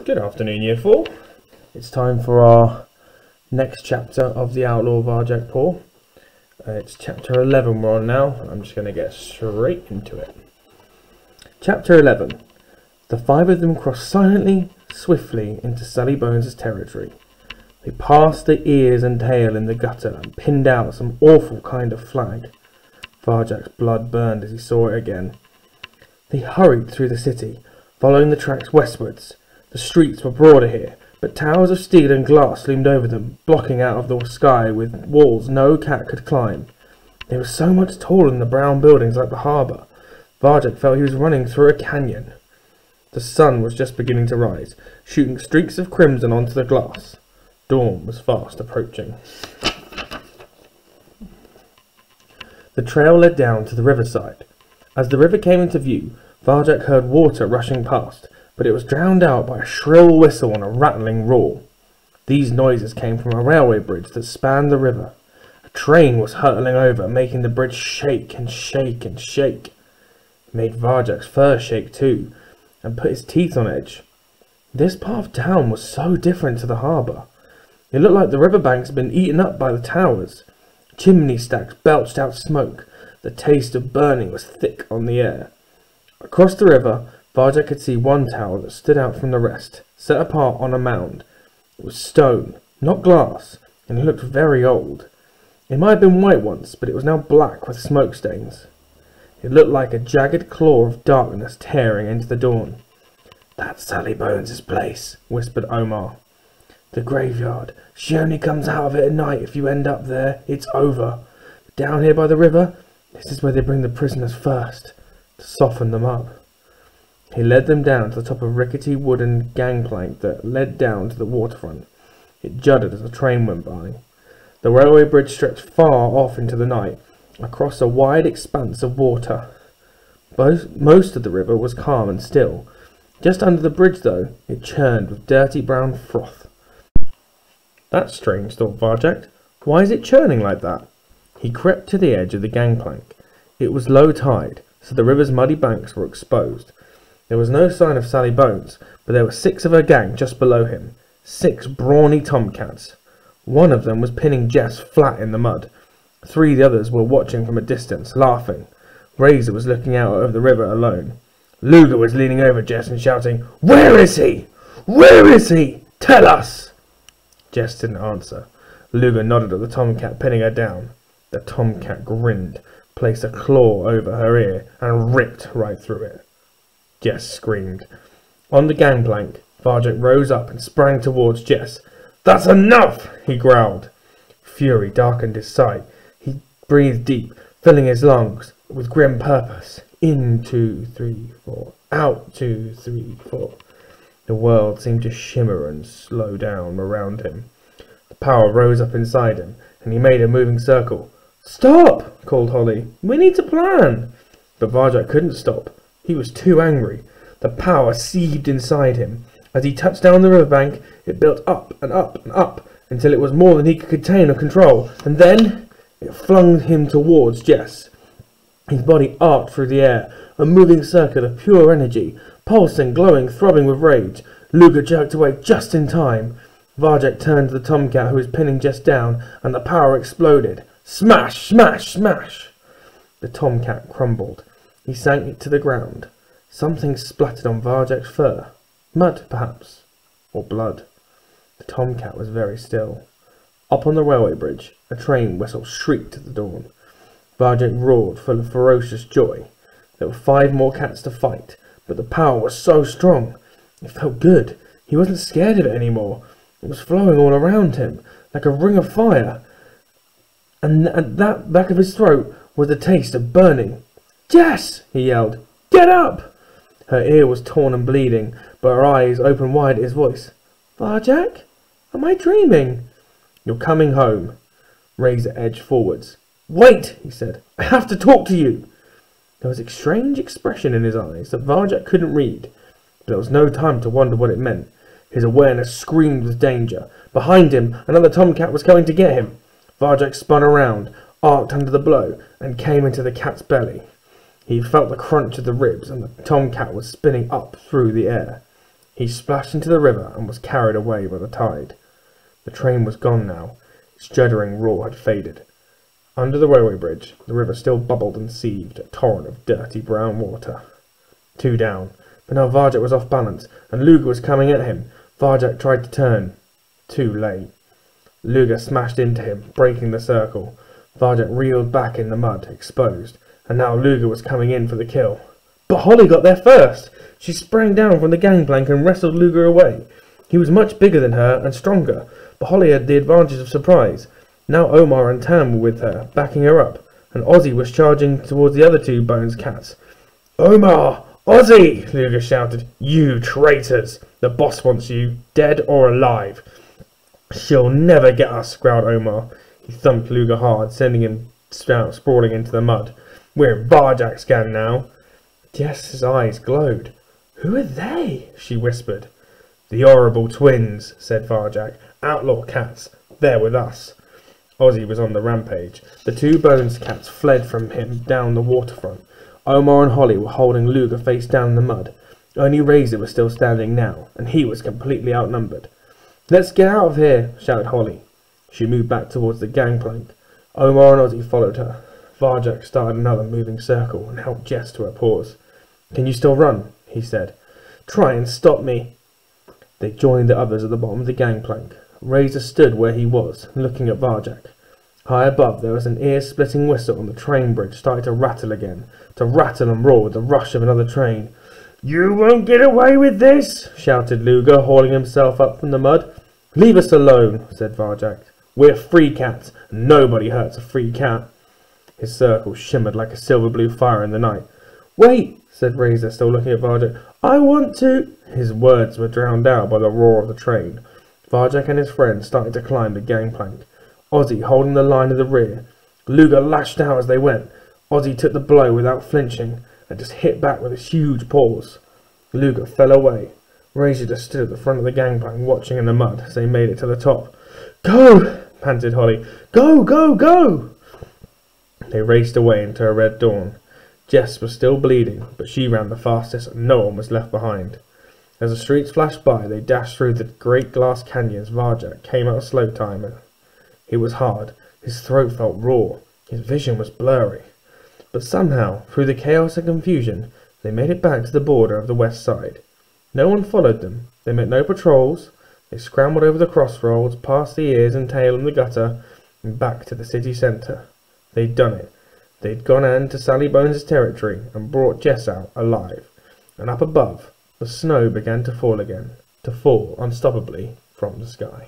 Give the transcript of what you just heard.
Good afternoon, Year 4. It's time for our next chapter of the Outlaw Varjak Paw. It's chapter 11 we're on now. I'm just going to get straight into it. Chapter 11. The five of them crossed silently, swiftly into Sally Bones' territory. They passed the ears and tail in the gutter and pinned out some awful kind of flag. Varjak's blood burned as he saw it again. They hurried through the city, following the tracks westwards. The streets were broader here, but towers of steel and glass loomed over them, blocking out of the sky with walls no cat could climb. They were so much taller than the brown buildings like the harbour. Varjak felt he was running through a canyon. The sun was just beginning to rise, shooting streaks of crimson onto the glass. Dawn was fast approaching. The trail led down to the riverside. As the river came into view, Varjak heard water rushing past, but it was drowned out by a shrill whistle and a rattling roar. These noises came from a railway bridge that spanned the river. A train was hurtling over, making the bridge shake and shake and shake. It made Varjak's fur shake too, and put his teeth on edge. This part of town was so different to the harbour. It looked like the riverbanks had been eaten up by the towers. Chimney stacks belched out smoke. The taste of burning was thick on the air. Across the river, Varjak could see one tower that stood out from the rest, set apart on a mound. It was stone, not glass, and it looked very old. It might have been white once, but it was now black with smoke stains. It looked like a jagged claw of darkness tearing into the dawn. "That's Sally Bones' place," whispered Omar. "The graveyard. She only comes out of it at night. If you end up there, it's over. Down here by the river, this is where they bring the prisoners first, to soften them up." He led them down to the top of a rickety wooden gangplank that led down to the waterfront. It juddered as the train went by. The railway bridge stretched far off into the night, across a wide expanse of water. Most of the river was calm and still. Just under the bridge, though, it churned with dirty brown froth. "That's strange," thought Varjak. "Why is it churning like that?" He crept to the edge of the gangplank. It was low tide, so the river's muddy banks were exposed. There was no sign of Sally Bones, but there were 6 of her gang just below him. 6 brawny tomcats. One of them was pinning Jess flat in the mud. 3 of the others were watching from a distance, laughing. Razor was looking out over the river alone. Luger was leaning over Jess and shouting, "Where is he? Where is he? Tell us!" Jess didn't answer. Luger nodded at the tomcat pinning her down. The tomcat grinned, placed a claw over her ear, and ripped right through it. Jess screamed. On the gangplank, Varjak rose up and sprang towards Jess. "That's enough!" he growled. Fury darkened his sight. He breathed deep, filling his lungs with grim purpose. In 2, 3, 4. Out 2, 3, 4. The world seemed to shimmer and slow down around him. The power rose up inside him, and he made a moving circle. "Stop!" called Holly. "We need to plan." But Varjak couldn't stop. He was too angry. The power seethed inside him. As he touched down the riverbank, it built up and up and up, until it was more than he could contain or control, and then it flung him towards Jess. His body arced through the air, a moving circle of pure energy, pulsing, glowing, throbbing with rage. Luger jerked away just in time. Varjak turned to the tomcat who was pinning Jess down, and the power exploded. Smash! Smash! Smash! The tomcat crumbled. He sank it to the ground. Something splattered on Varjak's fur. Mud, perhaps. Or blood. The tomcat was very still. Up on the railway bridge, a train whistle shrieked at the dawn. Varjak roared, full of ferocious joy. There were 5 more cats to fight, but the power was so strong. It felt good. He wasn't scared of it anymore. It was flowing all around him, like a ring of fire. And at that back of his throat was the taste of burning. "Jess!" he yelled. "Get up!" Her ear was torn and bleeding, but her eyes opened wide at his voice. "Varjak? Am I dreaming?" "You're coming home." Razor edged forwards. "Wait," he said. "I have to talk to you." There was a strange expression in his eyes that Varjak couldn't read, but there was no time to wonder what it meant. His awareness screamed with danger. Behind him, another tomcat was coming to get him. Varjak spun around, arced under the blow, and came into the cat's belly. He felt the crunch of the ribs, and the tomcat was spinning up through the air. He splashed into the river and was carried away by the tide. The train was gone now. Its juddering roar had faded. Under the railway bridge, the river still bubbled and seethed, a torrent of dirty brown water. 2 down. But now Varjak was off balance, and Luger was coming at him. Varjak tried to turn. Too late. Luger smashed into him, breaking the circle. Varjak reeled back in the mud, exposed, and now Luger was coming in for the kill. But Holly got there first! She sprang down from the gangplank and wrestled Luger away. He was much bigger than her and stronger, but Holly had the advantage of surprise. Now Omar and Tam were with her, backing her up, and Ozzy was charging towards the other 2 Bones cats. "Omar! Ozzy!" Luger shouted. "You traitors! The boss wants you, dead or alive." "She'll never get us," growled Omar. He thumped Luger hard, sending him sprawling into the mud. "We're in Varjak's gang now." Jess's eyes glowed. "Who are they?" she whispered. "The horrible twins," said Varjak. "Outlaw cats. They're with us." Ozzy was on the rampage. The 2 Bones cats fled from him down the waterfront. Omar and Holly were holding Luger face down in the mud. Only Razor was still standing now, and he was completely outnumbered. "Let's get out of here," shouted Holly. She moved back towards the gangplank. Omar and Ozzy followed her. Varjak started another moving circle and helped Jess to her paws. "Can you still run?" he said. "Try and stop me." They joined the others at the bottom of the gangplank. Razor stood where he was, looking at Varjak. High above there was an ear-splitting whistle, and the train bridge started to rattle again, to rattle and roar with the rush of another train. "You won't get away with this!" shouted Luger, hauling himself up from the mud. "Leave us alone," said Varjak. "We're free cats, and nobody hurts a free cat." His circle shimmered like a silver-blue fire in the night. "Wait," said Razor, still looking at Varjak. "I want to—" His words were drowned out by the roar of the train. Varjak and his friends started to climb the gangplank, Ozzy holding the line of the rear. Luger lashed out as they went. Ozzy took the blow without flinching and just hit back with his huge paws. Luger fell away. Razor just stood at the front of the gangplank watching in the mud as they made it to the top. "Go!" panted Holly. "Go, go, go!" They raced away into a red dawn. Jess was still bleeding, but she ran the fastest and no one was left behind. As the streets flashed by, they dashed through the great glass canyons. Varjak came out of slow time. It was hard. His throat felt raw. His vision was blurry. But somehow, through the chaos and confusion, they made it back to the border of the west side. No one followed them. They met no patrols. They scrambled over the crossroads, past the ears and tail in the gutter, and back to the city centre. They'd done it. They'd gone into Sally Bones' territory and brought Jess out alive. And up above, the snow began to fall again, to fall unstoppably from the sky.